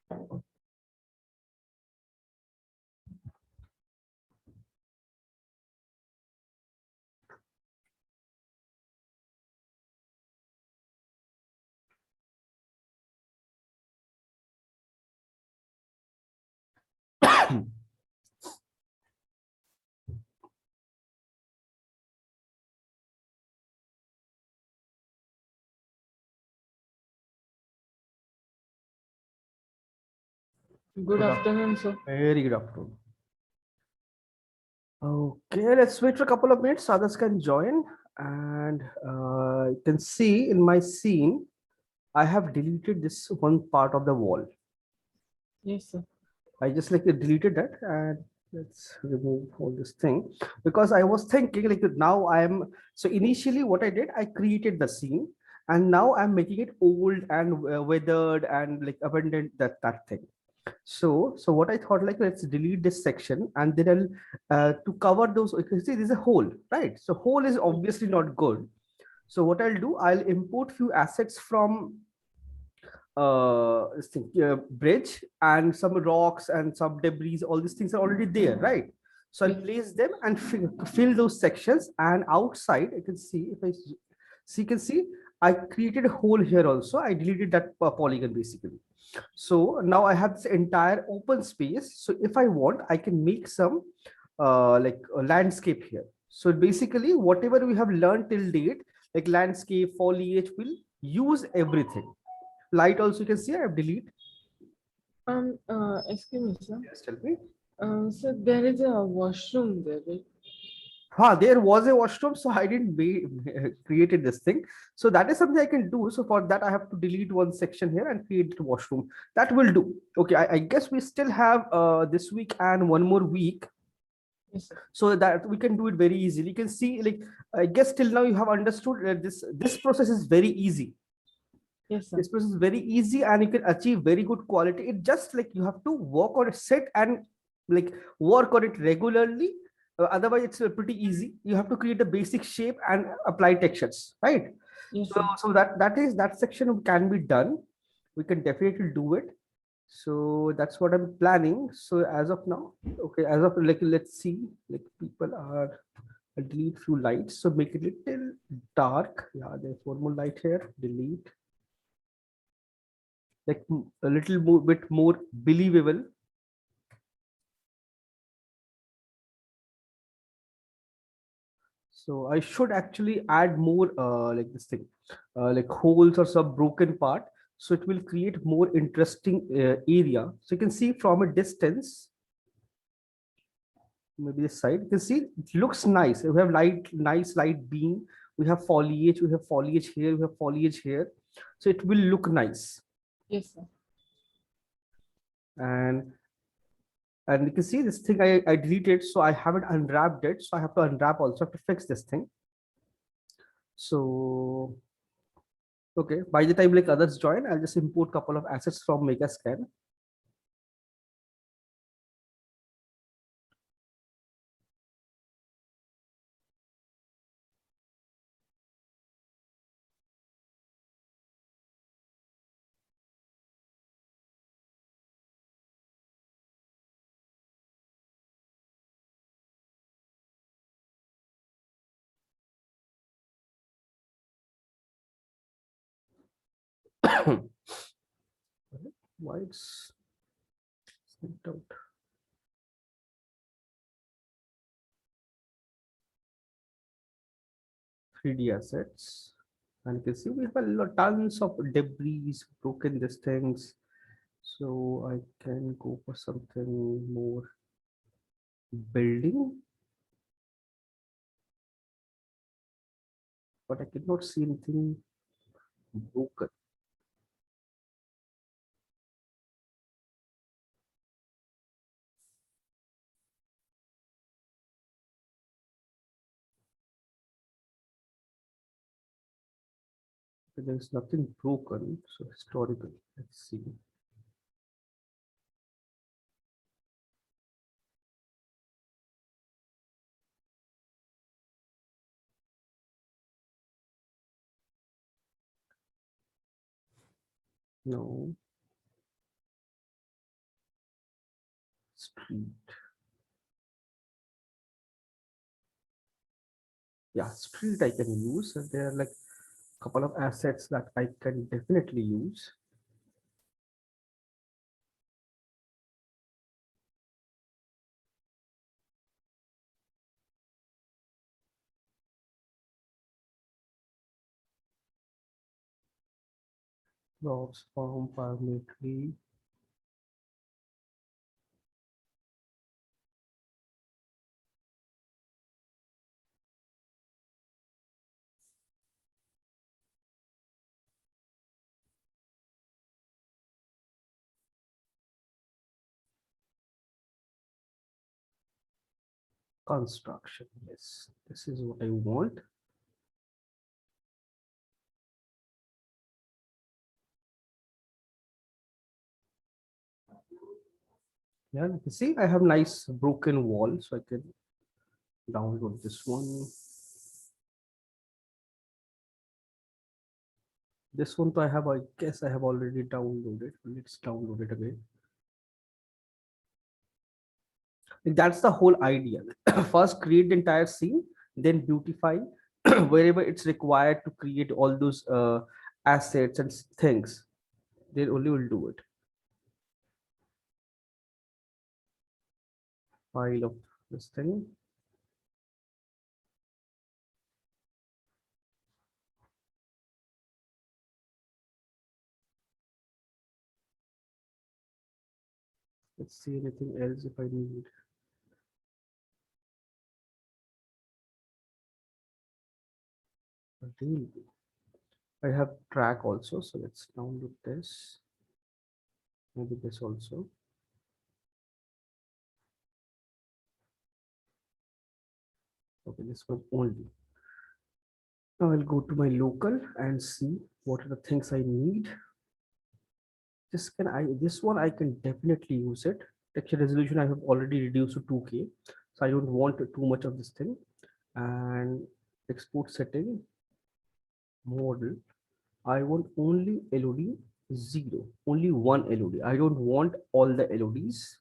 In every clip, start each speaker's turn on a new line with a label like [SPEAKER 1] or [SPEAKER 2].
[SPEAKER 1] Good afternoon, sir.
[SPEAKER 2] Very good afternoon. Okay, let's wait for a couple of minutes. Others can join, and you can see in my scene, I have deleted this one part of the wall.
[SPEAKER 1] Yes, sir.
[SPEAKER 2] I just deleted that, and let's remove all this thing because I was thinking now I am. So initially, what I did, I created the scene, and now I'm making it old and weathered and abandoned that thing. So what I thought, let's delete this section, and then I'll to cover those. You can see there's a hole, right? So hole is obviously not good. So what I'll do, I'll import few assets from this thing, bridge, and some rocks and some debris. All these things are already there, right? So I'll place them and fill those sections. And outside, I can see if I see, you can see I created a hole here also. I deleted that polygon basically. So now I have this entire open space. So if I want, I can make some like a landscape here. So basically, whatever we have learned till date, like landscape, foliage, will use everything. Light also, you can see I have deleted.
[SPEAKER 1] Excuse me, sir.
[SPEAKER 2] Yes, tell me.
[SPEAKER 1] So there is a washroom there, right?
[SPEAKER 2] There was a washroom, so I didn't created this thing. So that is something I can do. So for that, I have to delete one section here and create the washroom. That will do. Okay, I guess we still have this week and one more week,
[SPEAKER 1] Yes, sir.
[SPEAKER 2] so that we can do it very easily. You can see, I guess till now you have understood this process is very easy.
[SPEAKER 1] Yes, sir.
[SPEAKER 2] This process is very easy, and you can achieve very good quality. It just you have to work on it, sit and like work on it regularly. Otherwise it's pretty easy. You have to create a basic shape and apply textures, right?
[SPEAKER 1] Yes,
[SPEAKER 2] So
[SPEAKER 1] sir.
[SPEAKER 2] that section can be done. We can definitely do it. So that's what I'm planning. So as of now, okay, as of let's see, people are, I'll delete few lights, so make it little dark. Yeah, there's one more light here. Delete, a little more, bit more believable. So I should actually add more like this thing, like holes or some broken part. So it will create more interesting area. So you can see from a distance, maybe this side, you can see it looks nice. We have nice light beam. We have foliage. We have foliage here. We have foliage here. So it will look nice.
[SPEAKER 1] Yes, sir.
[SPEAKER 2] And you can see this thing I deleted, so I haven't unwrapped it. So I have to unwrap also, to fix this thing. So okay, by the time others join, I'll just import couple of assets from Megascan. Why it's sent out? 3D assets, and you can see we have a tons of debris, broken these things. So I can go for something more building, but I cannot see anything broken. There's nothing broken. So historical. Let's see. No. street. Yeah, street I can use. And there are like a couple of assets that I can definitely use. Jobs, farm, paramilitary. Construction. Yes, this is what I want. Yeah, you can see I have nice broken wall, so I can download this one. This one, I have, I guess I have already downloaded. Let's download it again. That's the whole idea. First, create the entire scene, then beautify wherever it's required to create all those assets and things. They only will do it. File of this thing. Let's see anything else if I need. Really, I have track also, so let's download this. Maybe this also. Okay, this one only. Now I'll go to my local and see what are the things I need. This one I can definitely use it. Texture resolution I have already reduced to 2K, so I don't want too much of this thing. And export setting model, I want only LOD 0, only one LOD. I don't want all the LODs.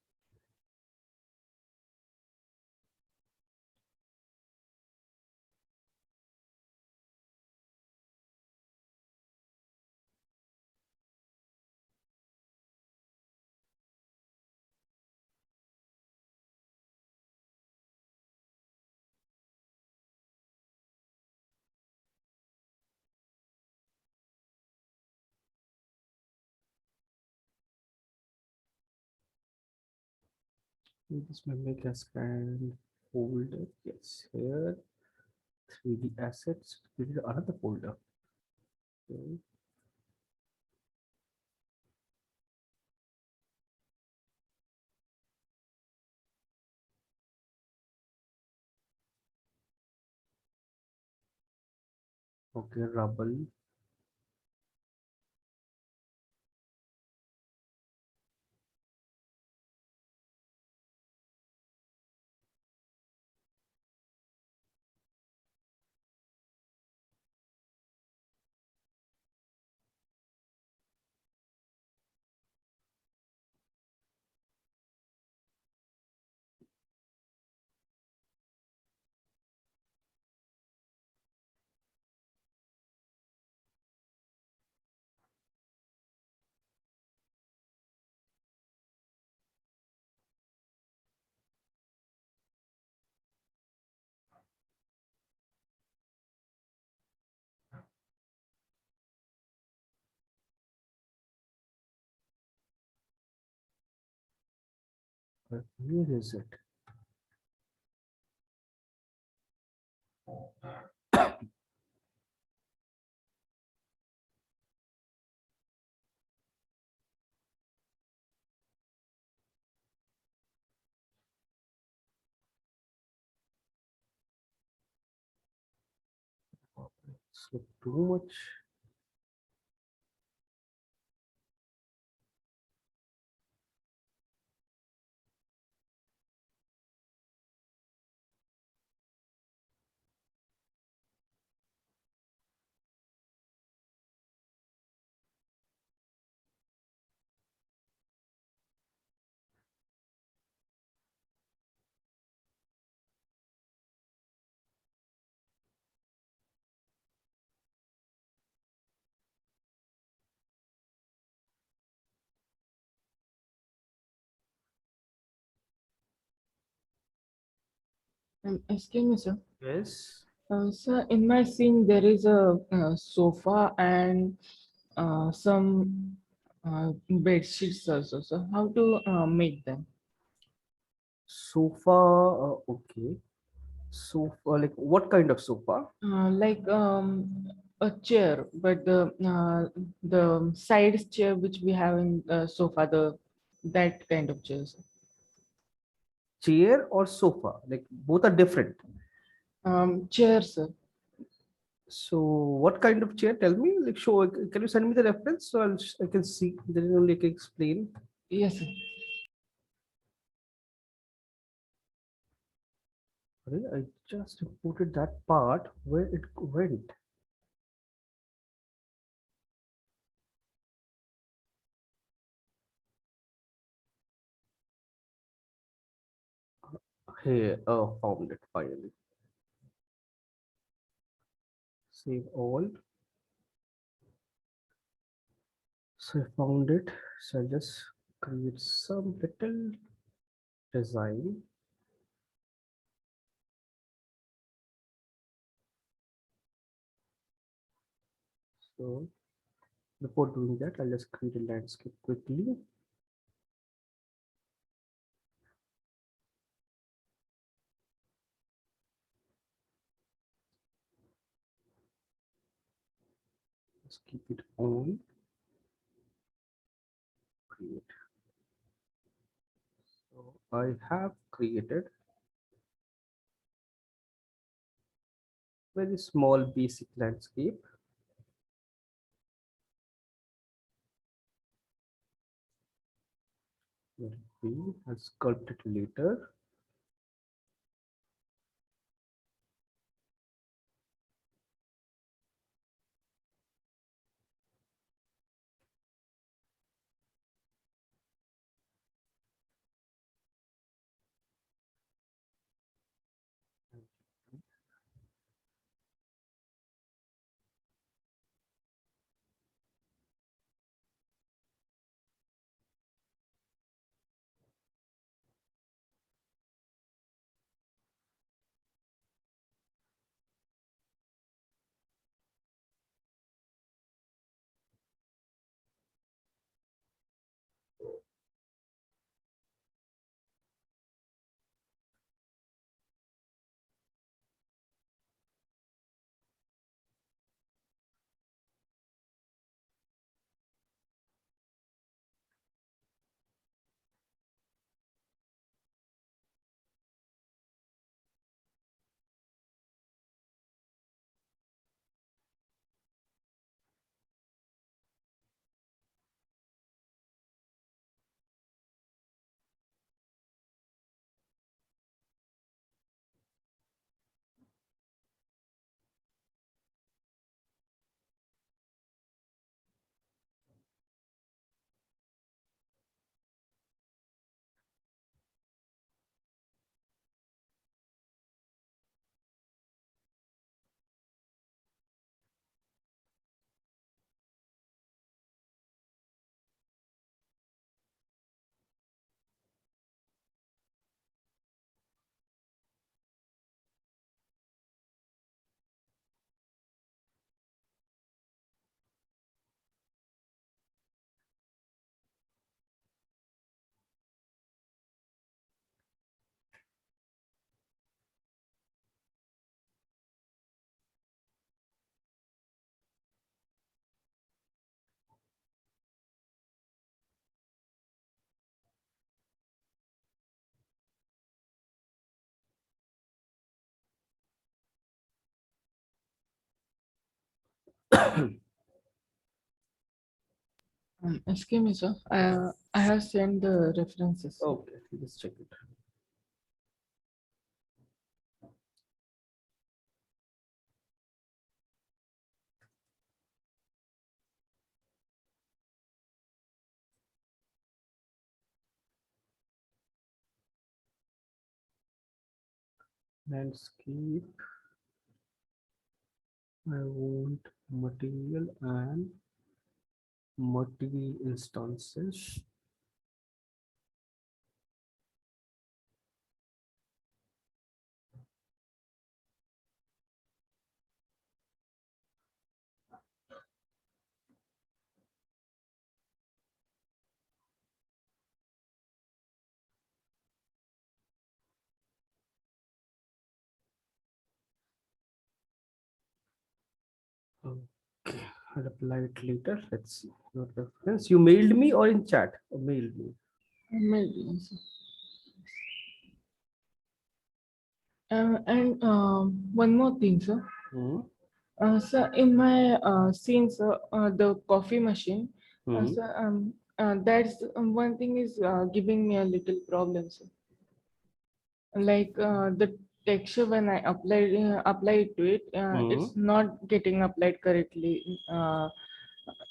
[SPEAKER 2] This memory scan folder. Yes, here 3D assets. We need another folder. Okay. Okay, rubble. Where is it? So too much.
[SPEAKER 1] Excuse me, sir.
[SPEAKER 2] Yes.
[SPEAKER 1] Sir, in my scene, there is a sofa and some bed sheets also. So, how to make them?
[SPEAKER 2] Sofa. Okay. Sofa. Like what kind of sofa?
[SPEAKER 1] Like a chair, but the side chair which we have in sofa, the that kind of chairs.
[SPEAKER 2] Chair or sofa? Like both are different.
[SPEAKER 1] Chairs, sir.
[SPEAKER 2] So what kind of chair? Tell me. Like show. Can you send me the reference so I can see. Then only I can explain.
[SPEAKER 1] Yes, sir.
[SPEAKER 2] Okay, I just reported that part where it went. Here, oh, found it finally. Save all. So I found it. So I'll just create some little design. So before doing that, I'll just create a landscape quickly. Let's keep it on. Create. So I have created very small basic landscape. Let it be. I'll sculpt it later.
[SPEAKER 1] Excuse me, sir. I have sent the references.
[SPEAKER 2] Okay, let's check it. Landscape. I want material and multi instances. I'll apply it later. Let's see your reference. You mailed me or in chat? Or mailed me.
[SPEAKER 1] Maybe, sir. And one more thing, sir.
[SPEAKER 2] Hmm.
[SPEAKER 1] Sir, in my scenes, the coffee machine,
[SPEAKER 2] Hmm.
[SPEAKER 1] sir, that's one thing is giving me a little problem, sir. Like the texture when I apply it to it,
[SPEAKER 2] Hmm.
[SPEAKER 1] it's not getting applied correctly.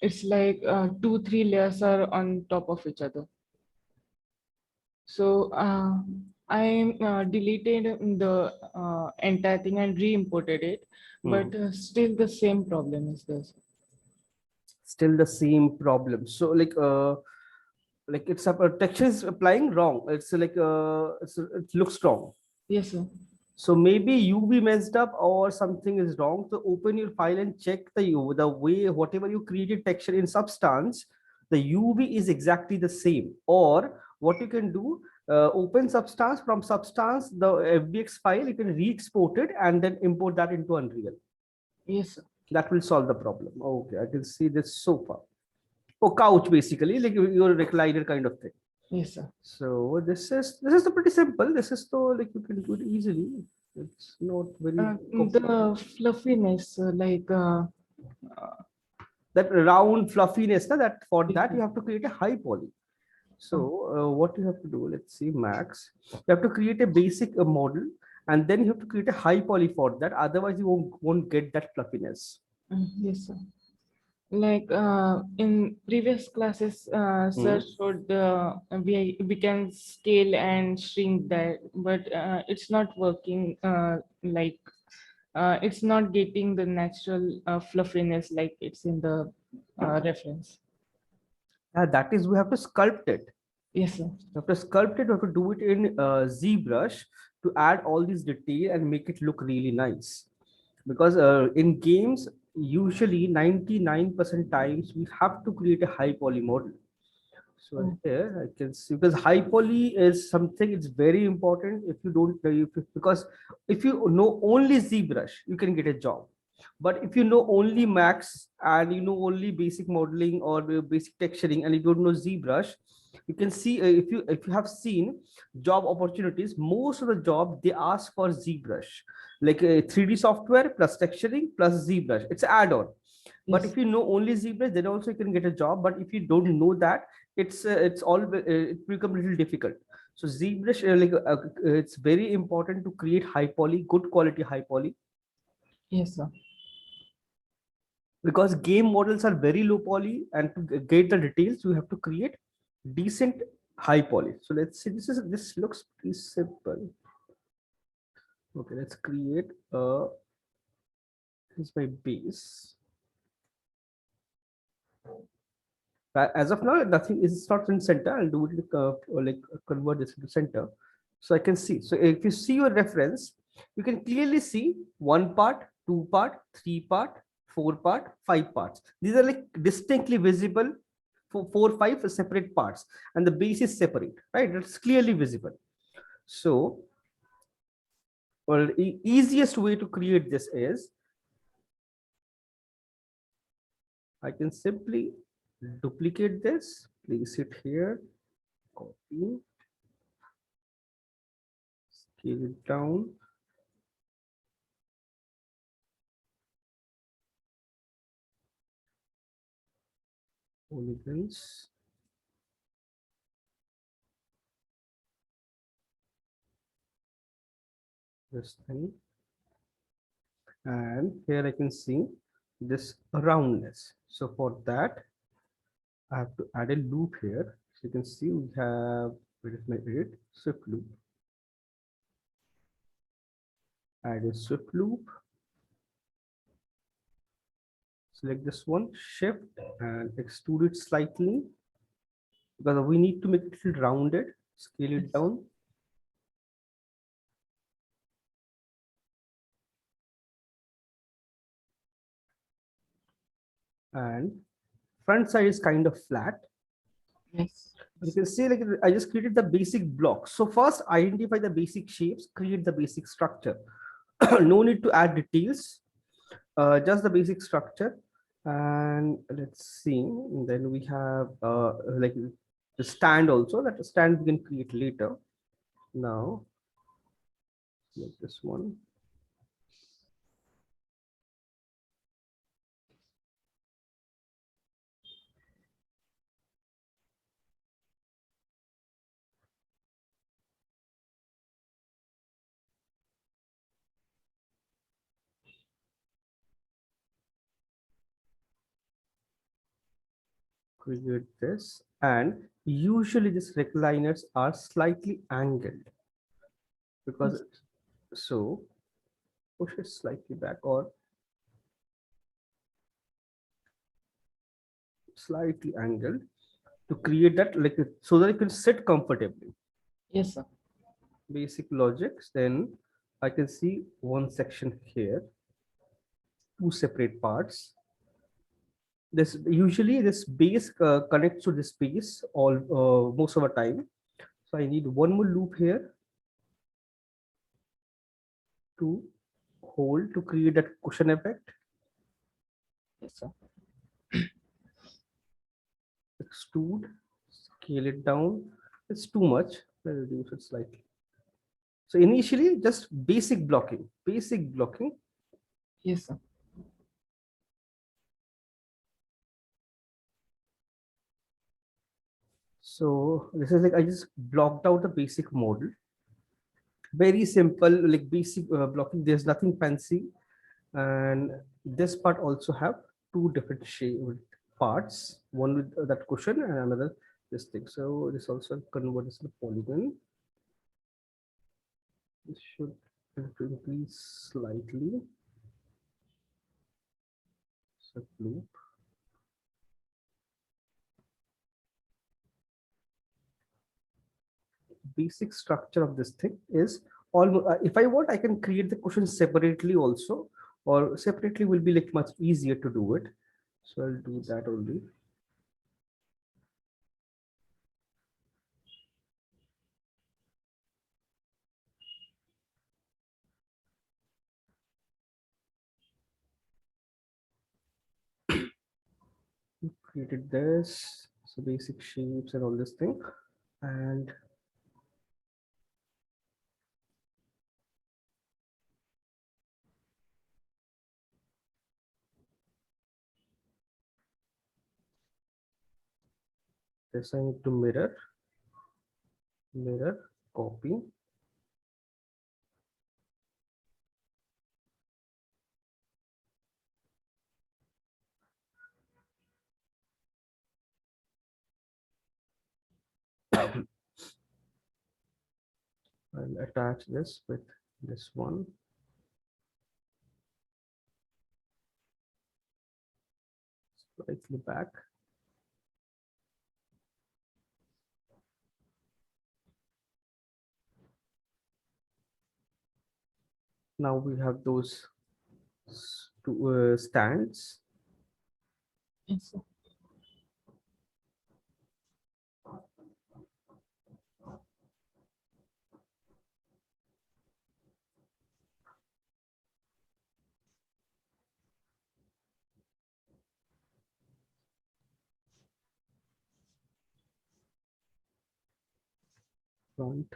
[SPEAKER 1] It's like two, three layers are on top of each other. So I deleted the entire thing and re-imported it,
[SPEAKER 2] Hmm.
[SPEAKER 1] but still the same problem is there.
[SPEAKER 2] Still the same problem. So like it's a texture is applying wrong. It's like it looks wrong.
[SPEAKER 1] Yes, sir.
[SPEAKER 2] So maybe UV messed up or something is wrong. So open your file and check the way whatever you created texture in Substance, the UV is exactly the same. Or what you can do, open Substance, from Substance the FBX file you can re-export it and then import that into Unreal.
[SPEAKER 1] Yes, sir.
[SPEAKER 2] That will solve the problem. Okay, I can see this sofa. Oh, couch basically, like your recliner kind of thing.
[SPEAKER 1] Yes, sir.
[SPEAKER 2] So this is the pretty simple. This is so like you can do it easily. It's not very complicated.
[SPEAKER 1] The fluffiness,
[SPEAKER 2] That round fluffiness, na, that for
[SPEAKER 1] yes,
[SPEAKER 2] that
[SPEAKER 1] sir.
[SPEAKER 2] you have to create a high poly. So
[SPEAKER 1] Oh,
[SPEAKER 2] what you have to do? Let's see, Max. You have to create a basic model, and then you have to create a high poly for that. Otherwise, you won't get that fluffiness.
[SPEAKER 1] yes, sir. Like in previous classes, sir
[SPEAKER 2] Hmm.
[SPEAKER 1] showed the we can scale and shrink that, but it's not working. It's not getting the natural fluffiness like it's in the reference.
[SPEAKER 2] That is, we have to sculpt it.
[SPEAKER 1] Yes, sir.
[SPEAKER 2] You have to sculpt it. You have to do it in ZBrush to add all these detail and make it look really nice. Because in games, usually 99% times we have to create a high poly model. So
[SPEAKER 1] Oh,
[SPEAKER 2] here I can see, because high poly is something, it's very important. If you don't because if you know only ZBrush, you can get a job. But if you know only Max and you know only basic modeling or basic texturing and you don't know ZBrush, you can see, if you have seen job opportunities, most of the job they ask for ZBrush, like 3D software plus texturing plus ZBrush. It's an add-on. But
[SPEAKER 1] yes,
[SPEAKER 2] if you know only ZBrush, then also you can get a job. But if you don't know that, it's all it become a little difficult. So ZBrush, it's very important to create high poly, good quality high poly,
[SPEAKER 1] yes, sir.
[SPEAKER 2] because game models are very low poly, and to get the details, you have to create decent high poly. So let's see. This looks pretty simple. Okay, let's create this is my base. As of now, nothing is not in center. I'll do it or like convert this into center. So I can see. So if you see your reference, you can clearly see one part, two part, three part, four part, five parts. These are like distinctly visible for four, five separate parts, and the base is separate, right? It's clearly visible. So, well, easiest way to create this is I can simply duplicate this, place it here, copy, scale it down. Polygons. This thing, and here I can see this roundness. So for that, I have to add a loop here. So you can see we have, where is my edit? Swift loop. Add a swift loop. Select this one, shift and extrude it slightly because we need to make it a little rounded. Scale it
[SPEAKER 1] Yes.
[SPEAKER 2] down. And front side is kind of flat.
[SPEAKER 1] Yes.
[SPEAKER 2] You can see like I just created the basic blocks. So first identify the basic shapes, create the basic structure. No need to add details, just the basic structure. And let's see, and then we have like the stand also. That stand we can create later. Now, like this one. Create this, and usually these recliners are slightly angled because
[SPEAKER 1] Yes.
[SPEAKER 2] so push it slightly back or slightly angled to create that like so that you can sit comfortably.
[SPEAKER 1] Yes, sir.
[SPEAKER 2] Basic logics. Then I can see one section here, two separate parts. This usually this base connects to this base all most of the time. So I need one more loop here to hold to create that cushion effect.
[SPEAKER 1] Yes, sir.
[SPEAKER 2] Extrude, scale it down. It's too much. Let's reduce it slightly. So initially just basic blocking.
[SPEAKER 1] Yes, sir.
[SPEAKER 2] So this is like I just blocked out the basic model. Very simple, like basic blocking. There's nothing fancy. And this part also have two different shape parts. One with that cushion and another this thing. So this also convert this to polygon. This should have to increase slightly. So loop. Basic structure of this thing is almost if I want I can create the cushion separately also, or separately will be like much easier to do it. So I'll do
[SPEAKER 1] Yes.
[SPEAKER 2] that only. Created this, so basic shapes and all this thing, and this I need to mirror, copy. I'll attach this with this one. Slightly back. Now we have those two stands.
[SPEAKER 1] Yes, sir.
[SPEAKER 2] Front.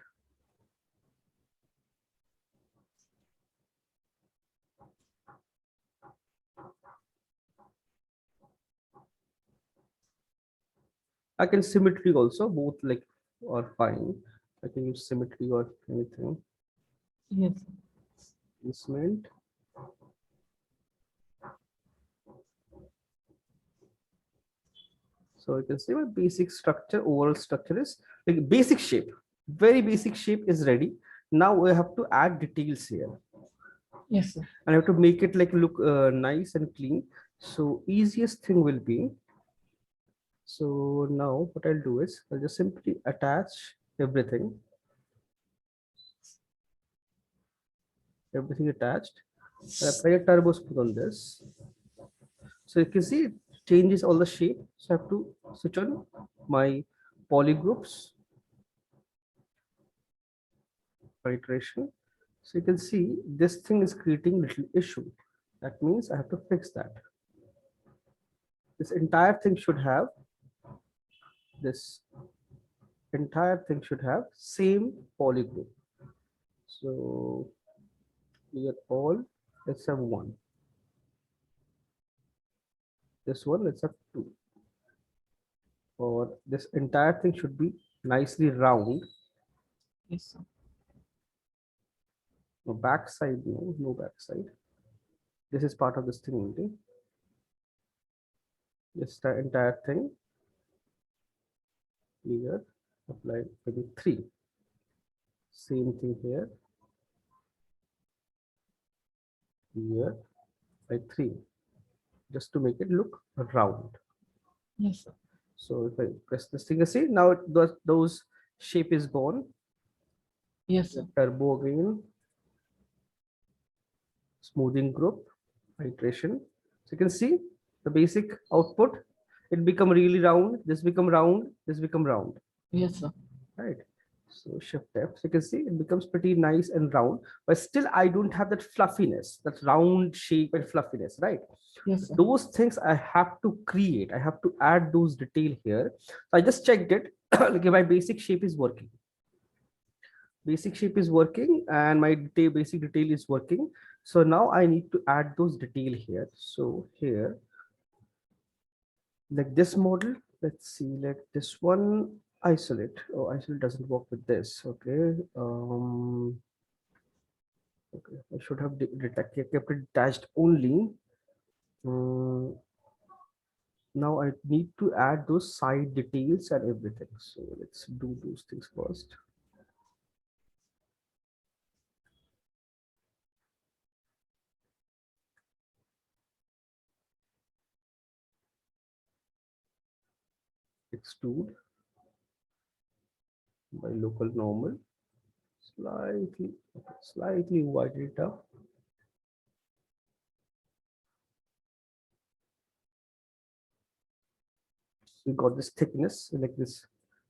[SPEAKER 2] I can symmetry also, both like are fine. I can use symmetry or anything.
[SPEAKER 1] Yes, sir.
[SPEAKER 2] Placement. So you can see my basic structure, overall structure is like basic shape. Very basic shape is ready. Now we have to add details here.
[SPEAKER 1] Yes, sir.
[SPEAKER 2] And I have to make it like look nice and clean. So easiest thing will be, so now what I'll do is I'll just simply attach everything, everything attached. I'll apply a turbo speed on this. So you can see it changes all the shape. So I have to switch on my poly groups for iteration. So you can see this thing is creating little issue. That means I have to fix that. this entire thing should have this entire thing should have same polygroup. So we are all, let's have one. This one, let's have two. Or this entire thing should be nicely round.
[SPEAKER 1] Yes, sir.
[SPEAKER 2] No backside, no backside. This is part of this thing only. This entire thing here, apply maybe three. Same thing here, here, by three, just to make it look round.
[SPEAKER 1] Yes, sir.
[SPEAKER 2] So if I press this thing, you see now those shape is gone.
[SPEAKER 1] Yes, sir.
[SPEAKER 2] Turbo again, smoothing group, iteration. So you can see the basic output. It become really round. This become round. This become round.
[SPEAKER 1] Yes, sir.
[SPEAKER 2] Right. So shift F. So you can see it becomes pretty nice and round, but still I don't have that fluffiness, that round shape and fluffiness, right?
[SPEAKER 1] Yes, sir.
[SPEAKER 2] Those things I have to create. I have to add those detail here. So I just checked it. Okay, my basic shape is working. Basic shape is working and my basic detail is working. So now I need to add those detail here. So here, like this model, let's see, let this one isolate. Oh, isolate doesn't work with this. Okay. Okay, I should have detected, kept it dashed only. Now I need to add those side details and everything. So let's do those things first. Extrude by local normal, slightly, slightly widen it up. We got this thickness, like this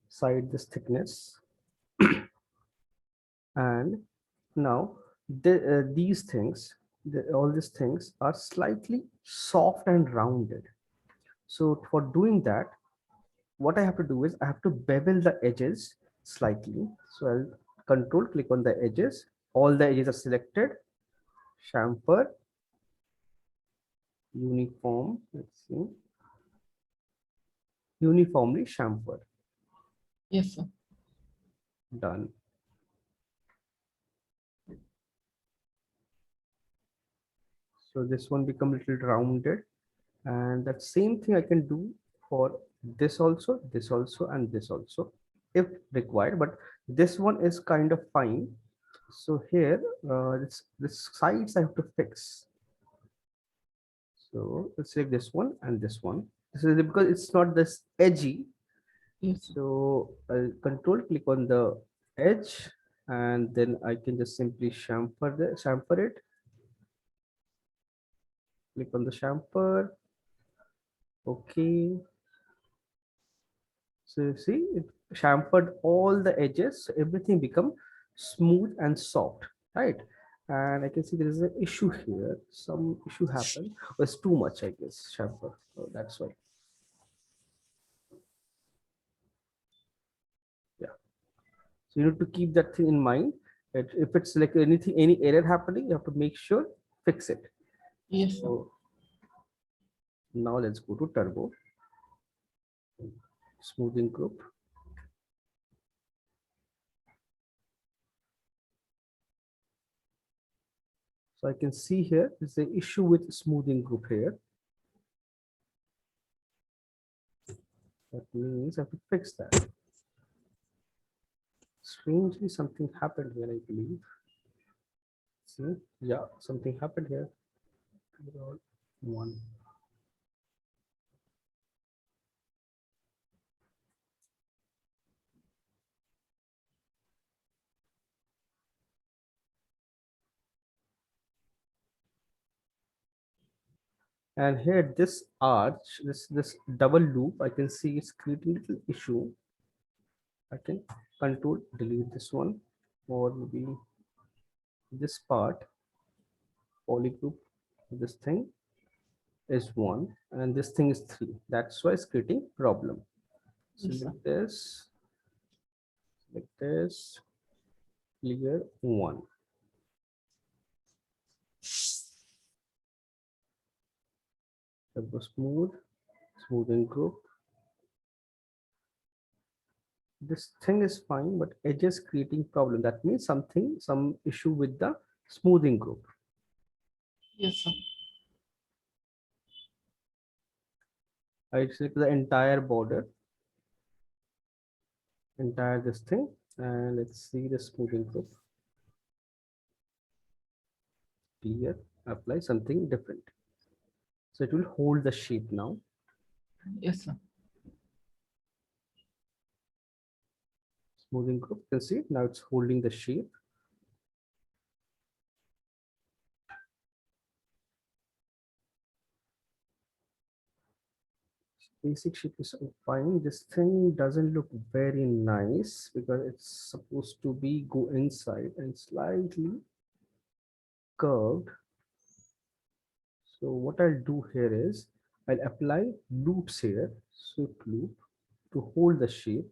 [SPEAKER 2] side, this thickness. And now these things, all these things are slightly soft and rounded. So for doing that, what I have to do is I have to bevel the edges slightly. So I'll control click on the edges. All the edges are selected. Chamfer, uniform. Let's see. Uniformly chamfer.
[SPEAKER 1] Yes, sir.
[SPEAKER 2] Done. So this one become a little rounded, and that same thing I can do for this also, and this also, if required. But this one is kind of fine. So here, this sides I have to fix. So let's select this one and this one. This is because it's not this edgy.
[SPEAKER 1] Yes, sir.
[SPEAKER 2] So I'll control click on the edge, and then I can just simply chamfer it. Click on the chamfer. Okay. So you see, it chamfered all the edges, so everything become smooth and soft, right? And I can see there is an issue here. Some issue happened. Was too much, I guess, chamfer. So that's why. Yeah. So you need to keep that thing in mind. That if it's like anything, any error happening, you have to make sure fix it.
[SPEAKER 1] Yes, sir.
[SPEAKER 2] So now let's go to turbo smoothing group. So I can see here is the issue with smoothing group here. That means I have to fix that. Strangely, something happened here, I believe. See, yeah, something happened here. One. And here, this arch, this double loop, I can see it's creating a little issue. I can control delete this one, or maybe this part, polygroup, this thing. is 1 and this thing is 3. That's why it's creating problem.
[SPEAKER 1] Yes, sir.
[SPEAKER 2] Like this, clear 1. Go smooth, smoothing group. This thing is fine, but edges creating problem. That means some issue with the smoothing group.
[SPEAKER 1] Yes, sir.
[SPEAKER 2] I select the entire border, entire this thing, and let's see the smoothing group. Clear, apply something different. So it will hold the shape now.
[SPEAKER 1] Yes, sir.
[SPEAKER 2] Smoothing group, you can see now it's holding the shape. Basic shape is fine. This thing doesn't look very nice because it's supposed to be go inside and slightly curved. So what I'll do here is I'll apply loops here, swift loop to hold the shape.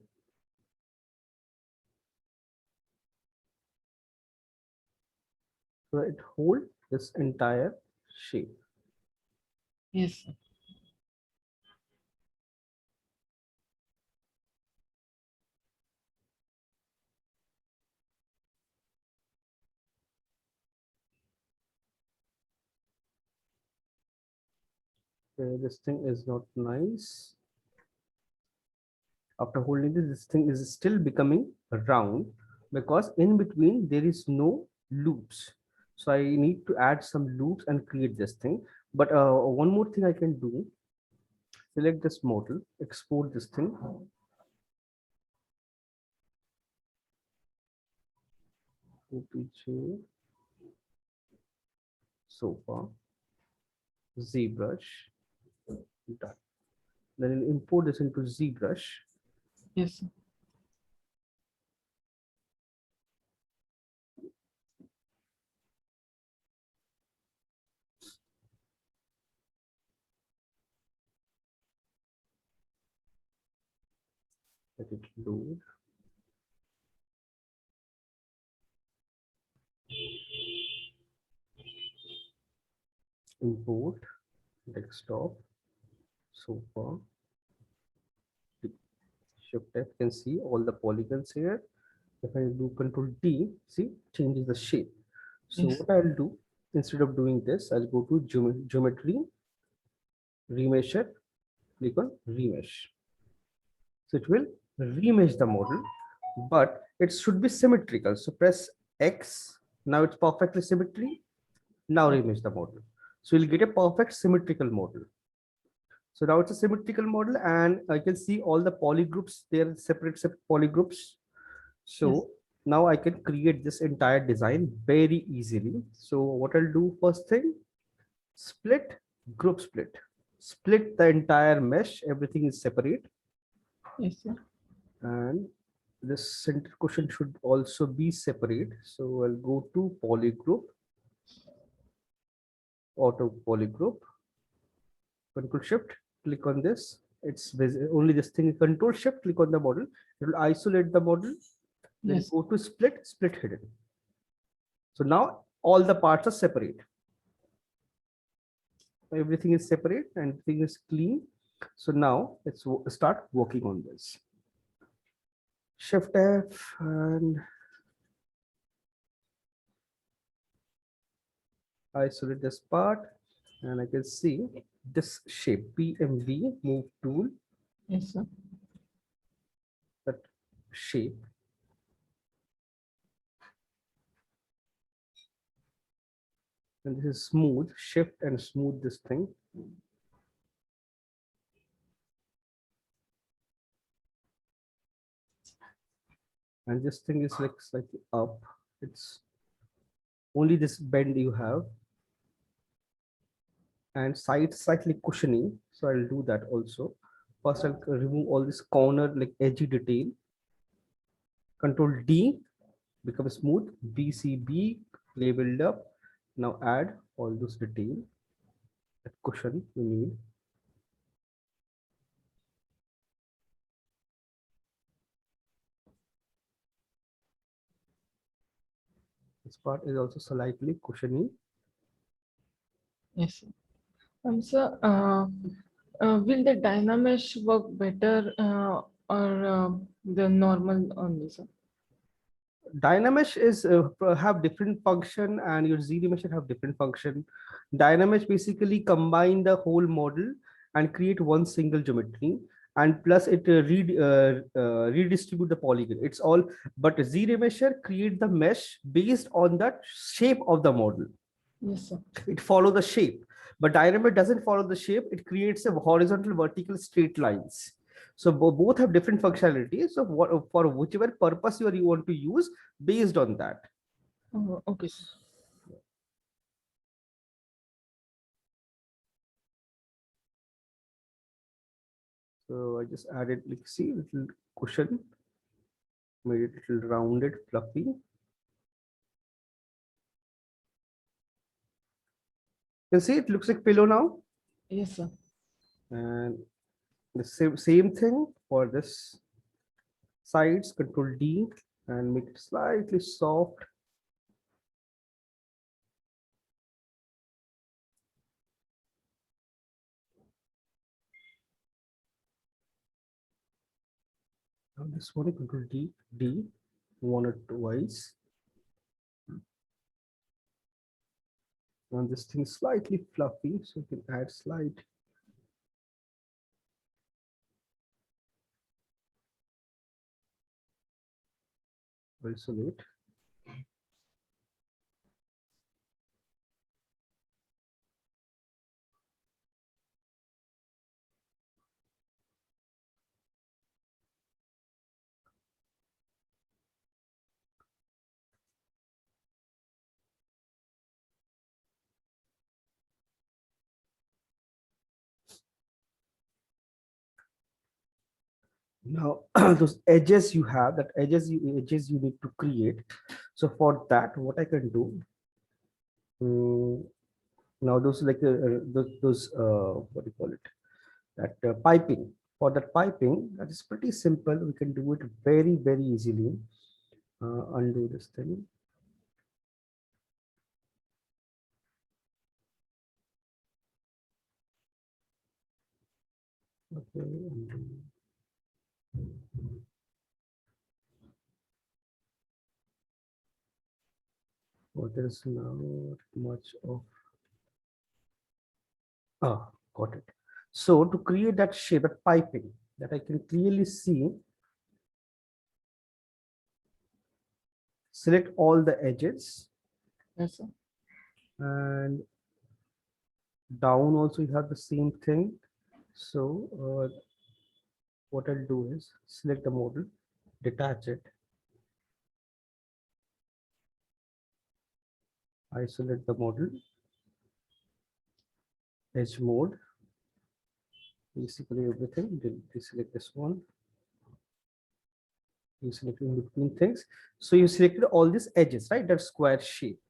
[SPEAKER 2] So it hold this entire shape.
[SPEAKER 1] Yes, sir.
[SPEAKER 2] This thing is not nice. After holding this thing is still becoming round because in between there is no loops. So I need to add some loops and create this thing. But one more thing I can do, select this model, export this thing. OPJ, sofa, ZBrush, done. Then I'll import this into ZBrush.
[SPEAKER 1] Yes, sir.
[SPEAKER 2] Let it load. Import, desktop, sofa, Shift F, can see all the polygons here. If I do Control D, see, changes the shape. So
[SPEAKER 1] Yes.
[SPEAKER 2] what I'll do, instead of doing this, I'll go to geometry, remesher, click on remesh. So it will remesh the model, but it should be symmetrical. So press X. Now it's perfectly symmetry. Now remesh the model. So you'll get a perfect symmetrical model. So now it's a symmetrical model, and I can see all the polygroups. They're separate polygroups.
[SPEAKER 1] Yes.
[SPEAKER 2] So now I can create this entire design very easily. So what I'll do first thing, split, group split. Split the entire mesh, everything is separate.
[SPEAKER 1] Yes, sir.
[SPEAKER 2] And this center cushion should also be separate. So I'll go to polygroup, auto polygroup, control shift, click on this. It's only this thing, control shift, click on the model. It will isolate the model. Then
[SPEAKER 1] Yes.
[SPEAKER 2] go to split, split hidden. So now all the parts are separate. Everything is separate and everything is clean. So now let's start working on this. Shift F and isolate this part, and I can see this shape PMV move tool,
[SPEAKER 1] Yes, sir.
[SPEAKER 2] that shape. And this is smooth, shift and smooth this thing. And this thing is like slightly up. It's only this bend you have, and side slightly cushioning. So I'll do that also. First, I'll remove all this corner like edgy detail. Control D, become smooth. BCB, play build up. Now add all those detail. that cushion you need. This part is also slightly cushiony.
[SPEAKER 1] Yes, sir. Sir, will the Dynamesh work better or the normal only, sir?
[SPEAKER 2] Dynamesh is have different function, and your ZDMesh should have different function. Dynamesh basically combine the whole model and create one single geometry, and plus it redistribute the polygon. It's all, but ZDMesher create the mesh based on the shape of the model.
[SPEAKER 1] Yes, sir.
[SPEAKER 2] It follow the shape, but Dynamesh doesn't follow the shape. It creates a horizontal, vertical, straight lines. So both have different functionalities. So what, for whichever purpose you want to use, based on that.
[SPEAKER 1] Oh, okay, sir.
[SPEAKER 2] So I just added, like, see, little cushion, made it little rounded, fluffy. You can see it looks like pillow now.
[SPEAKER 1] Yes, sir.
[SPEAKER 2] And the same thing for this sides, Control D, and make it slightly soft. Now this one, Control D, one or twice. And this thing is slightly fluffy, so you can add slight isolate. Now those edges you have, that edges you need to create. So for that, what I can do, now those like those what do you call it? That piping. For that piping, that is pretty simple. We can do it very easily. Undo this thing. Okay. Undo. What is now not much of got it. So to create that shape, that piping that I can clearly see, select all the edges,
[SPEAKER 1] Yes, sir.
[SPEAKER 2] and down also you have the same thing. So what I'll do is select the model, detach it, isolate the model, edge mode, basically everything. Then deselect this one. You select in between things. So you selected all these edges, right? That square shape.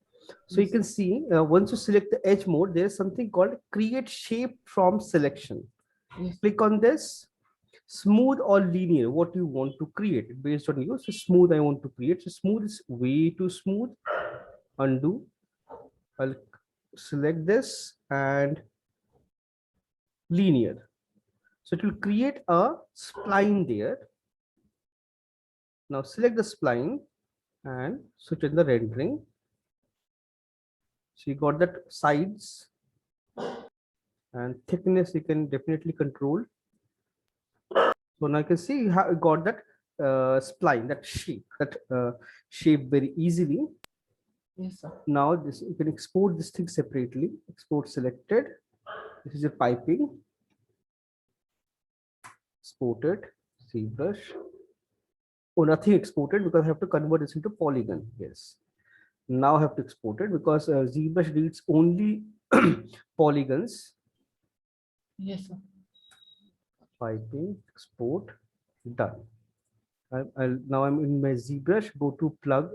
[SPEAKER 2] So you
[SPEAKER 1] Yes,
[SPEAKER 2] can
[SPEAKER 1] sir.
[SPEAKER 2] see once you select the edge mode, there is something called create shape from selection.
[SPEAKER 1] Yes,
[SPEAKER 2] Click on this. Smooth or linear, what you want to create based on you. So smooth, I want to create. So smooth is way too smooth. Undo. I'll select this, and linear. So it will create a spline there. Now select the spline and switch in the rendering. So you got that sides and thickness you can definitely control. So now you can see you have got that spline, that shape very easily.
[SPEAKER 1] yes, sir.
[SPEAKER 2] Now this you can export this thing separately. Export selected. This is a piping. Exported. ZBrush. Oh, nothing exported because I have to convert this into polygon. Yes. Now I have to export it because ZBrush reads only polygons.
[SPEAKER 1] Yes, sir.
[SPEAKER 2] Piping, export, done. Now I'm in my ZBrush. Go to plug,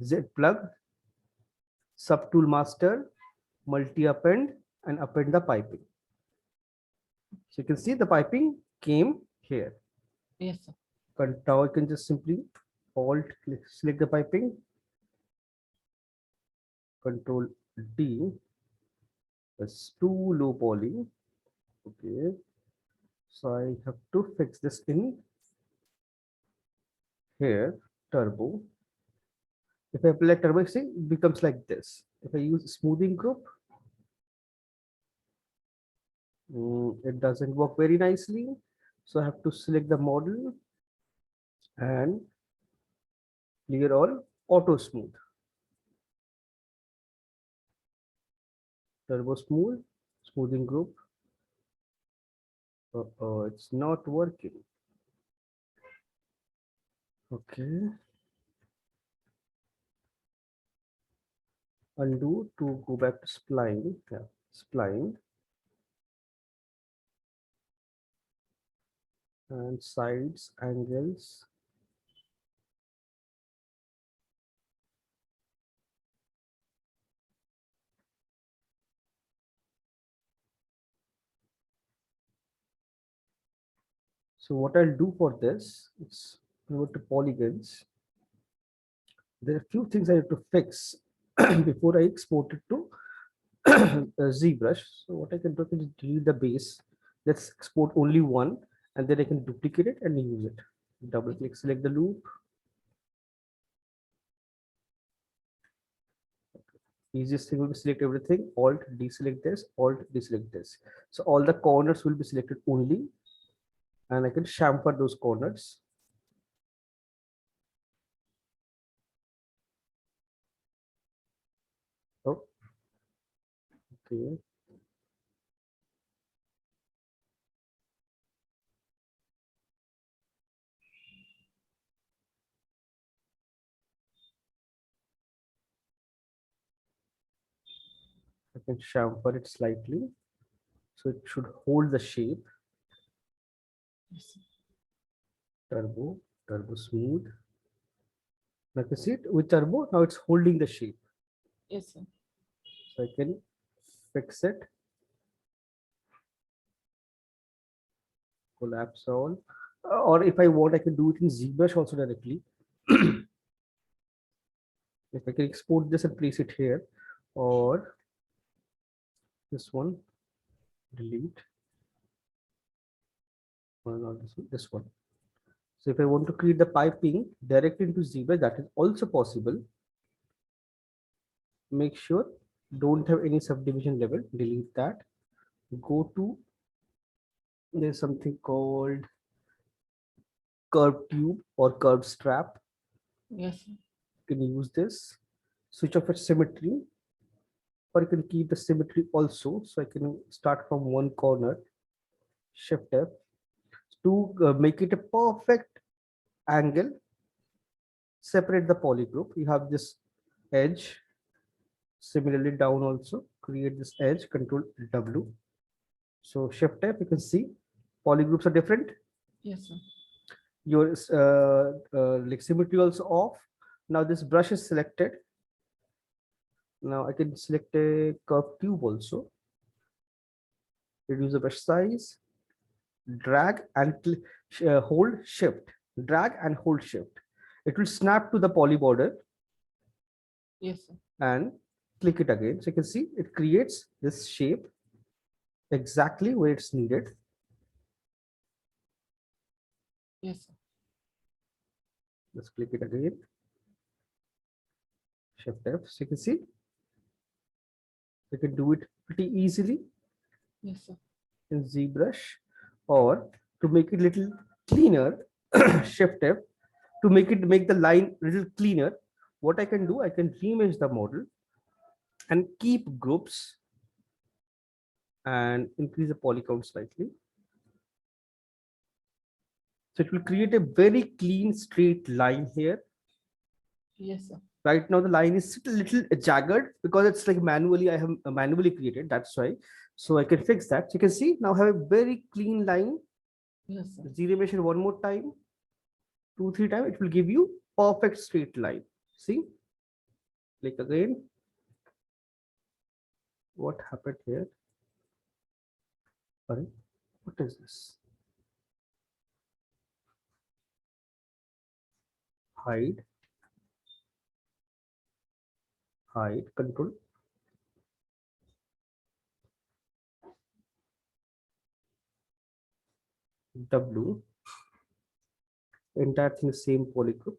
[SPEAKER 2] Z plug, subtool master, multi append. and append the piping. So you can see the piping came here.
[SPEAKER 1] Yes, sir.
[SPEAKER 2] But now I can just simply alt click, select the piping, control D. That's too low poly. Okay. So I have to fix this in here, turbo. If I apply turbo, see, it becomes like this. If I use smoothing group, it doesn't work very nicely. So I have to select the model and clear all auto smooth. Turbo smooth, smoothing group. It's not working. Okay. Undo to go back to spline. Yeah, spline and sides, angles. So what I'll do for this is go to polygons. There are a few things I have to fix before I export it to ZBrush. So what I can do is delete the base. Let's export only one, and then I can duplicate it and use it. Double click, select the loop. Easiest thing will be select everything, Alt deselect this, Alt deselect this. So all the corners will be selected only, and I can chamfer those corners. Oh, okay. I can chamfer it slightly, so it should hold the shape.
[SPEAKER 1] Yes, sir.
[SPEAKER 2] Turbo, turbo smooth. Now you see it with turbo, now it's holding the shape.
[SPEAKER 1] Yes, sir.
[SPEAKER 2] So I can fix it, collapse all. Or if I want, I can do it in ZBrush also directly. If I can export this and place it here, or this one, delete, or not this one. So if I want to create the piping directly into ZBrush, that is also possible. Make sure don't have any subdivision level, delete that. Go to, there's something called curved tube or curved strap.
[SPEAKER 1] Yes, sir.
[SPEAKER 2] You can use this. Switch off its symmetry, or you can keep the symmetry also. So I can start from one corner, shift F to make it a perfect angle. Separate the poly group. You have this edge. Similarly down also, create this edge, control W. So shift F, you can see poly groups are different.
[SPEAKER 1] Yes, sir.
[SPEAKER 2] Your like symmetry also off. Now this brush is selected. Now I can select a curved tube also. Reduce the brush size, drag and hold shift. Drag and hold shift. It will snap to the poly border
[SPEAKER 1] Yes, sir.
[SPEAKER 2] and click it again. So you can see it creates this shape exactly where it's needed.
[SPEAKER 1] Yes, sir.
[SPEAKER 2] Let's click it again. Shift F. So you can see you can do it pretty easily
[SPEAKER 1] Yes, sir.
[SPEAKER 2] in ZBrush, or to make it little cleaner, shift F to make the line little cleaner. What I can do, I can reimage the model and keep groups and increase the poly count slightly. So it will create a very clean straight line here.
[SPEAKER 1] Yes, sir.
[SPEAKER 2] Right now the line is a little jagged because it's like manually, I have manually created, that's why. So I can fix that. So you can see now I have a very clean line.
[SPEAKER 1] Yes, sir.
[SPEAKER 2] Zero emission one more time, 2 3 times, it will give you perfect straight line. See, click again. What happened here? Sorry, what is this? Hide, hide, control. W, entire thing is same polygroup.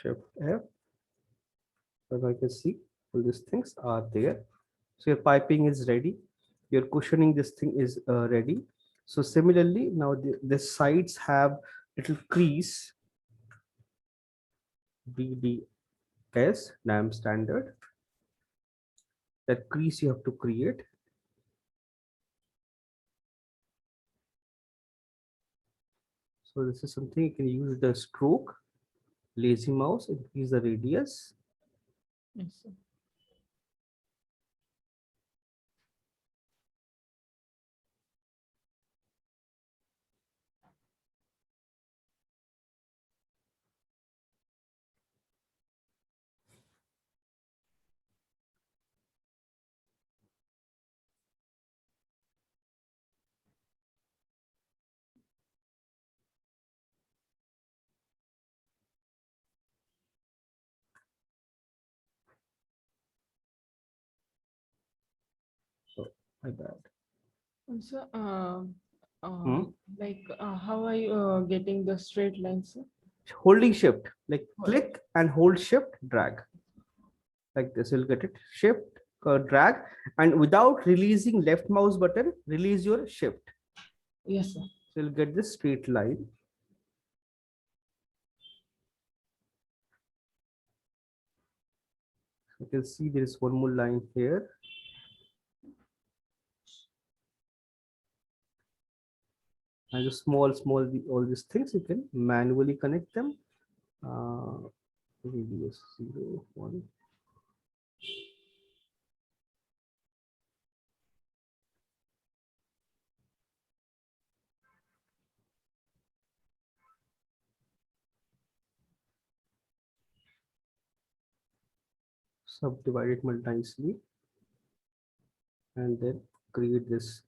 [SPEAKER 2] Shift F. So I can see all these things are there. So your piping is ready. Your cushioning, this thing is ready. So similarly, now the sides have little crease, BDS, NAM standard. That crease you have to create. So this is something you can use the stroke, lazy mouse, increase the radius.
[SPEAKER 1] Yes, sir.
[SPEAKER 2] Oh, my bad.
[SPEAKER 1] Also,
[SPEAKER 2] Hmm.
[SPEAKER 1] how are you getting the straight lines, sir?
[SPEAKER 2] Holding shift, like
[SPEAKER 1] What?
[SPEAKER 2] click and hold shift, drag. Like this, you'll get it. Shift, drag, and without releasing left mouse button, release your shift.
[SPEAKER 1] Yes, sir.
[SPEAKER 2] So you'll get this straight line. You can see there is one more line here. And the small, all these things, you can manually connect them. Radius 0, 1. Subdivide it nicely, and then create this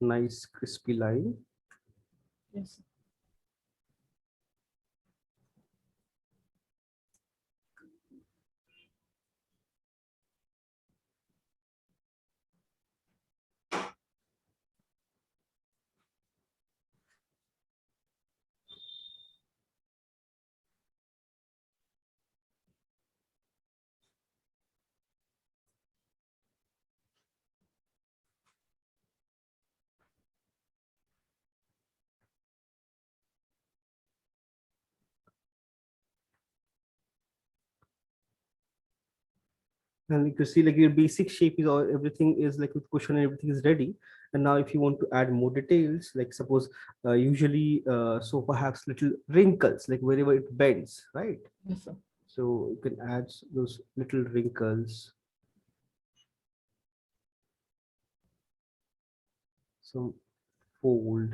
[SPEAKER 2] nice crispy line.
[SPEAKER 1] Yes, sir.
[SPEAKER 2] And you can see like your basic shape is all, everything is like with cushion and everything is ready. And now if you want to add more details, like suppose usually sofa has little wrinkles, like wherever it bends, right?
[SPEAKER 1] Yes, sir.
[SPEAKER 2] So you can add those little wrinkles, some fold,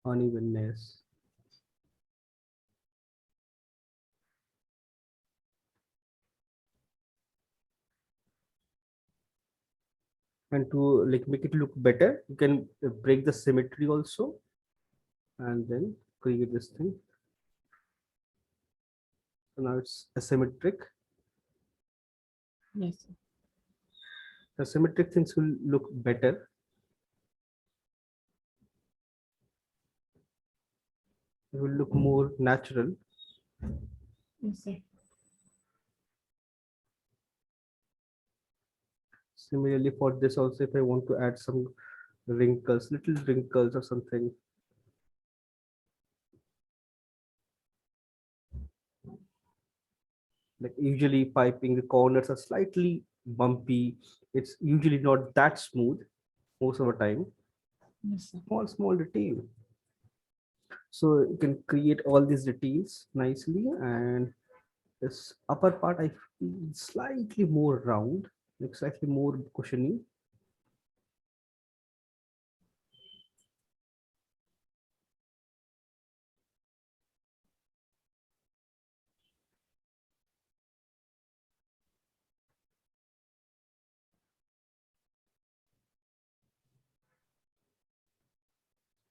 [SPEAKER 2] unevenness. And to like make it look better, you can break the symmetry also, and then create this thing. So now it's asymmetric.
[SPEAKER 1] Yes, sir.
[SPEAKER 2] The symmetric things will look better. It will look more natural.
[SPEAKER 1] Yes, sir.
[SPEAKER 2] Similarly for this also, if I want to add some wrinkles, little wrinkles or something, like usually piping, the corners are slightly bumpy. It's usually not that smooth most of the time.
[SPEAKER 1] Yes, sir.
[SPEAKER 2] Small detail. So you can create all these details nicely, and this upper part I feel slightly more round, like slightly more cushiony.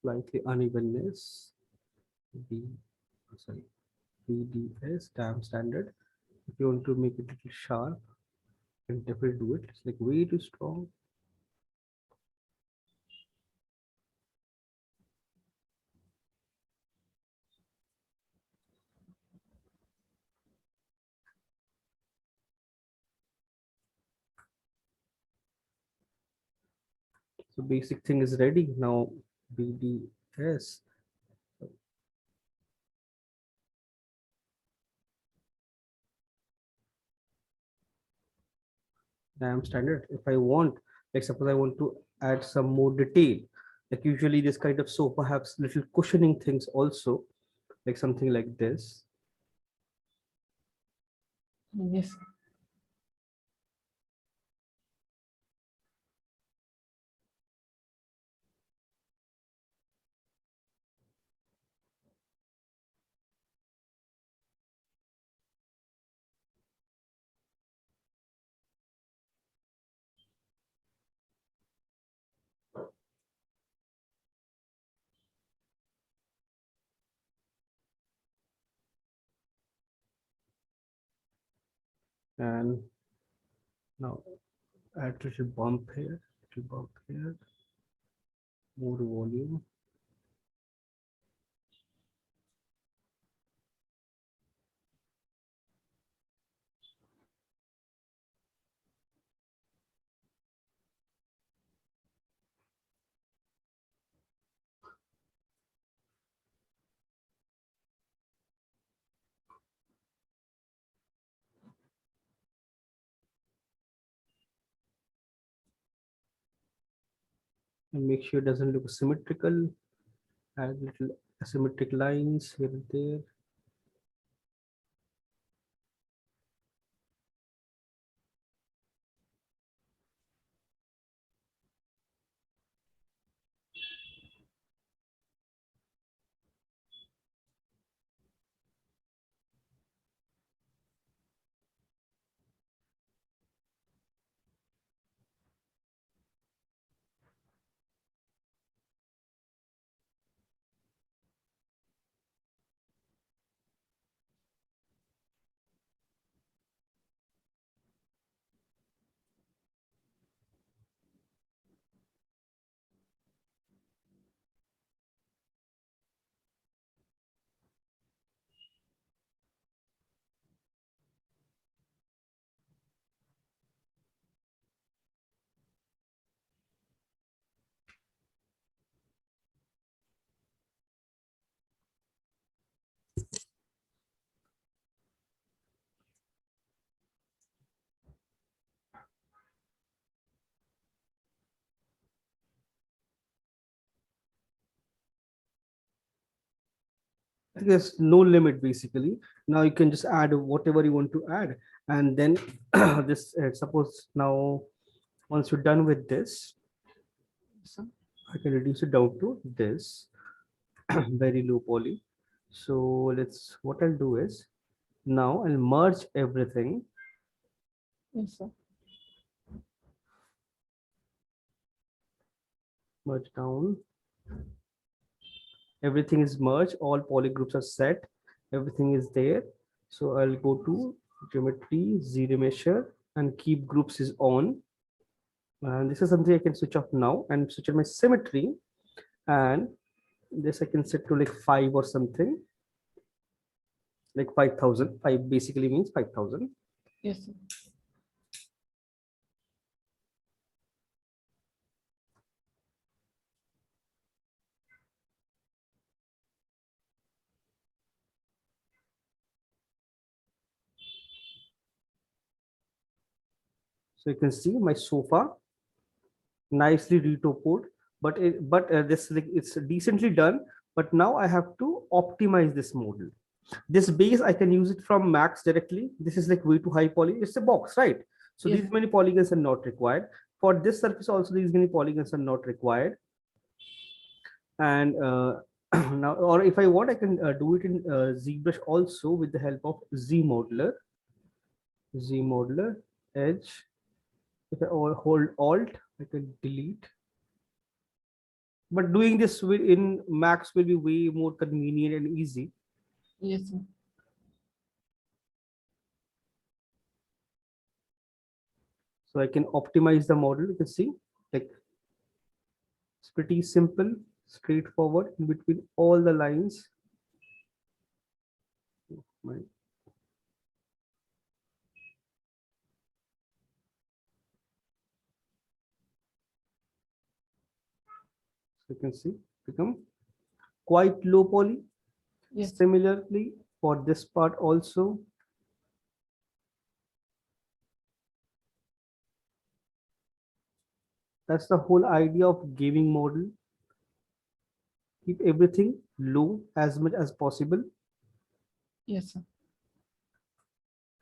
[SPEAKER 2] slightly unevenness. B, sorry, BDS, damn standard. If you want to make it a little sharp, you can definitely do it. It's like way too strong. So basic thing is ready now. BDS. Damn standard. If I want, like suppose I want to add some more detail, like usually this kind of sofa has little cushioning things also, like something like this.
[SPEAKER 1] Yes.
[SPEAKER 2] And now add little bump here, little bump here, more volume. And make sure it doesn't look symmetrical. Add little asymmetric lines here and there. There's no limit basically. Now you can just add whatever you want to add, and then this suppose now once you're done with this,
[SPEAKER 1] Sir.
[SPEAKER 2] I can reduce it down to this very low poly. So let's what I'll do is now I'll merge everything,
[SPEAKER 1] Yes, sir.
[SPEAKER 2] merge down. Everything is merged, all poly groups are set, everything is there. So I'll go to geometry, zero measure, and keep groups is on. And this is something I can switch off now and switch on my symmetry. And this I can set to like 5 or something, like 5,000. 5 basically means 5,000.
[SPEAKER 1] Yes, sir.
[SPEAKER 2] So you can see my sofa nicely retopoed, but this like it's decently done. But now I have to optimize this model. This base I can use it from Max directly. This is like way too high poly. It's a box, right? So
[SPEAKER 1] Yes.
[SPEAKER 2] these many polygons are not required. For this surface also, these many polygons are not required. And now, or if I want, I can do it in ZBrush also with the help of Z modeler, edge. If I hold Alt, I can delete. But doing this in Max will be way more convenient and easy.
[SPEAKER 1] Yes, sir.
[SPEAKER 2] So I can optimize the model. You can see, like, it's pretty simple, straightforward in between all the lines. My, so you can see, become quite low poly.
[SPEAKER 1] Yes,
[SPEAKER 2] Similarly, for this part also, that's the whole idea of gaming model. Keep everything low as much as possible.
[SPEAKER 1] yes, sir.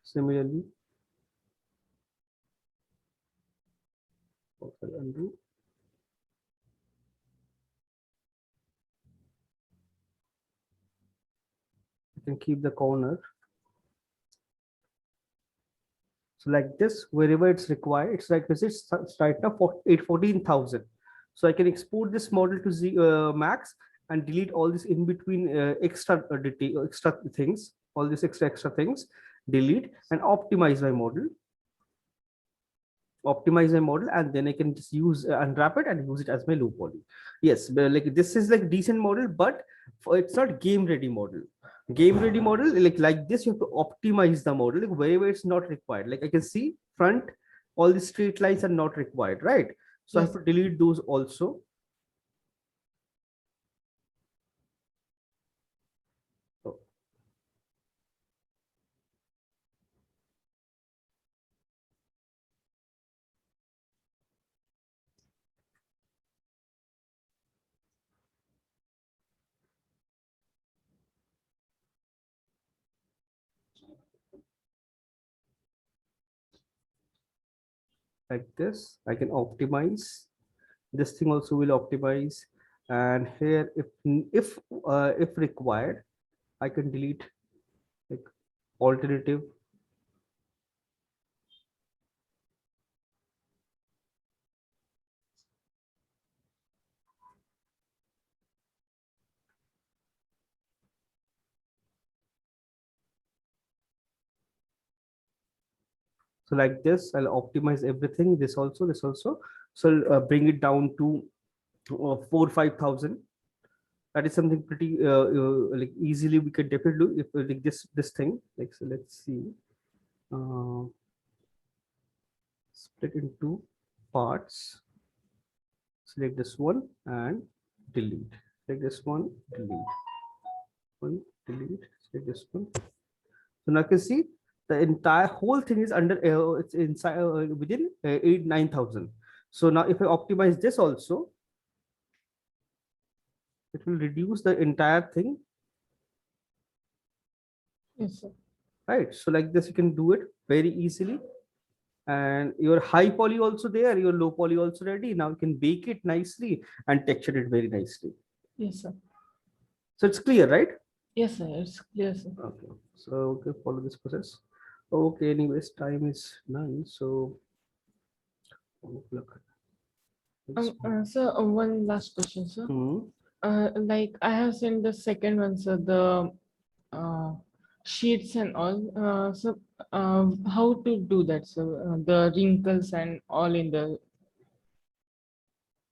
[SPEAKER 2] Similarly, okay, undo. You can keep the corner. So like this, wherever it's required, it's like this is right now for 14,000. So I can export this model to Max and delete all this in between extra detail, extra things, all these extra things, delete and optimize my model, and then I can just use unwrap it and use it as my low poly. Yes, but like this is like decent model, but it's not game ready model. Game ready model, like this, you have to optimize the model like wherever it's not required. Like I can see front, all the straight lines are not required, right? So I have
[SPEAKER 1] Yes,
[SPEAKER 2] to delete those also. So like this, I can optimize. This thing also will optimize, and here if required, I can delete like alternative. So like this, I'll optimize everything. This also. So I'll bring it down to 4-5 thousand. That is something pretty like easily we can definitely do if like this thing. Like so, let's see. Uh, Split into parts. Select this one and delete. Select this one, delete. One, delete. Select this one. So now you can see the entire whole thing is under it's inside within 8-9 thousand. So now if I optimize this also, it will reduce the entire thing,
[SPEAKER 1] yes, sir.
[SPEAKER 2] right? So like this, you can do it very easily. And your high poly also there, your low poly also ready. Now you can bake it nicely and texture it very nicely.
[SPEAKER 1] Yes, sir.
[SPEAKER 2] So it's clear, right?
[SPEAKER 1] Yes, sir. It's clear, sir.
[SPEAKER 2] Okay. So okay, follow this process. Okay. Anyways, time is 9. So look.
[SPEAKER 1] Sir, one last question, sir.
[SPEAKER 2] Hmm.
[SPEAKER 1] Like I have seen the second one, sir, the uh, sheets and all. So, how to do that, sir? The wrinkles and all in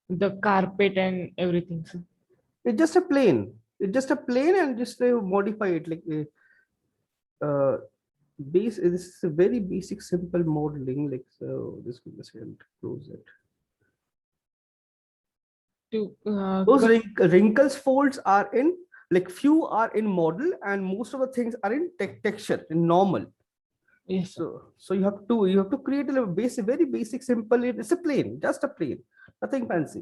[SPEAKER 1] the carpet and everything, sir.
[SPEAKER 2] It's just a plane. It's just a plane and just modify it like base. This is a very basic, simple modeling. Like so, this will just close it.
[SPEAKER 1] To
[SPEAKER 2] Those
[SPEAKER 1] cut.
[SPEAKER 2] wrinkles folds are in like few are in model and most of the things are in texture in normal.
[SPEAKER 1] Yes, sir.
[SPEAKER 2] So you have to create a basic, very basic, simple. It's a plane, just a plane, nothing fancy.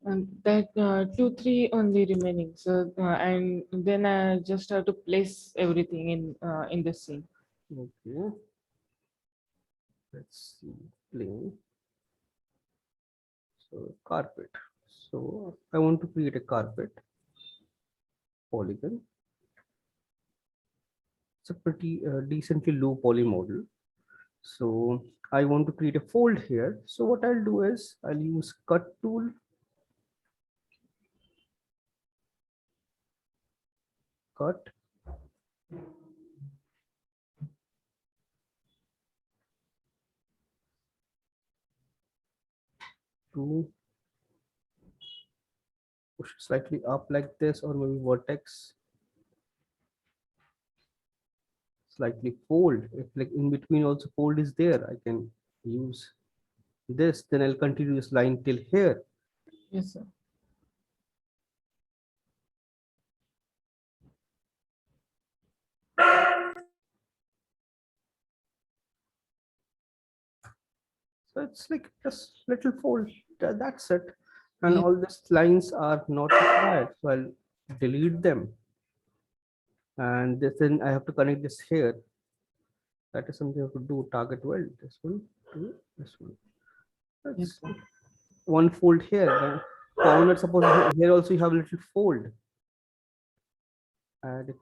[SPEAKER 1] And that two, three only remaining. So, and then I just have to place everything in the scene.
[SPEAKER 2] Okay, let's see. Plane. So carpet. So I want to create a carpet. polygon. It's a pretty decently low poly model. So I want to create a fold here. So what I'll do is I'll use cut tool, cut, to push it slightly up like this, or maybe vertex slightly fold. If like in between also fold is there, I can use this. Then I'll continue this line till here.
[SPEAKER 1] Yes, sir.
[SPEAKER 2] So it's like just little fold. That's it. And
[SPEAKER 1] Yes.
[SPEAKER 2] all these lines are not required. So I'll delete them. And this, then I have to connect this here. That is something I have to do. Target weld. This one, to this one.
[SPEAKER 1] Yes,
[SPEAKER 2] That's
[SPEAKER 1] sir.
[SPEAKER 2] one fold here. Then corner, suppose here also you have a little fold. Add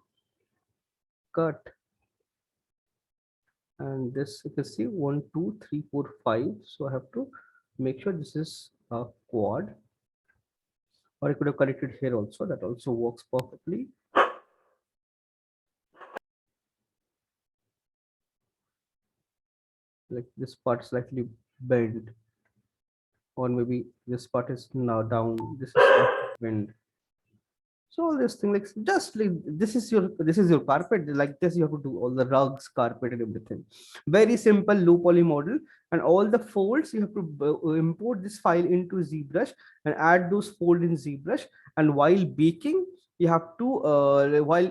[SPEAKER 2] cut. And this you can see 1, 2, 3, 4, 5. So I have to make sure this is a quad, or I could have connected here also. That also works perfectly. Like this part slightly bent, or maybe this part is now down. This is bent. So all this thing, like just like this is your carpet. Like this, you have to do all the rugs, carpet, and everything. Very simple low poly model, and all the folds you have to import this file into ZBrush and add those folds in ZBrush. And while baking, you have to while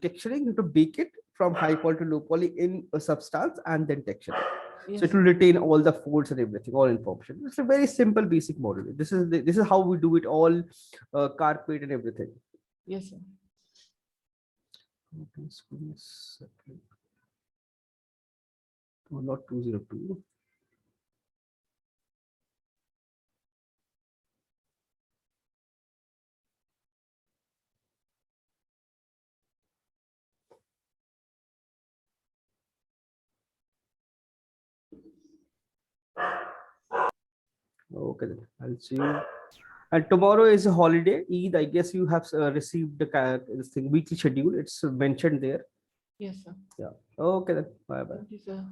[SPEAKER 2] texturing, you have to bake it from high poly to low poly in a substance and then texture it. So it
[SPEAKER 1] Yes,
[SPEAKER 2] will retain all the folds and everything, all information. It's a very simple basic model. This is how we do it all, carpet and everything.
[SPEAKER 1] yes, sir.
[SPEAKER 2] Okay, screen second. Oh, not 202. Okay, then I'll see you. And tomorrow is a holiday, Eid. I guess you have received the this thing, weekly schedule. It's mentioned there.
[SPEAKER 1] Yes, sir.
[SPEAKER 2] Yeah. Okay, then. Bye bye.
[SPEAKER 1] Thank you, sir.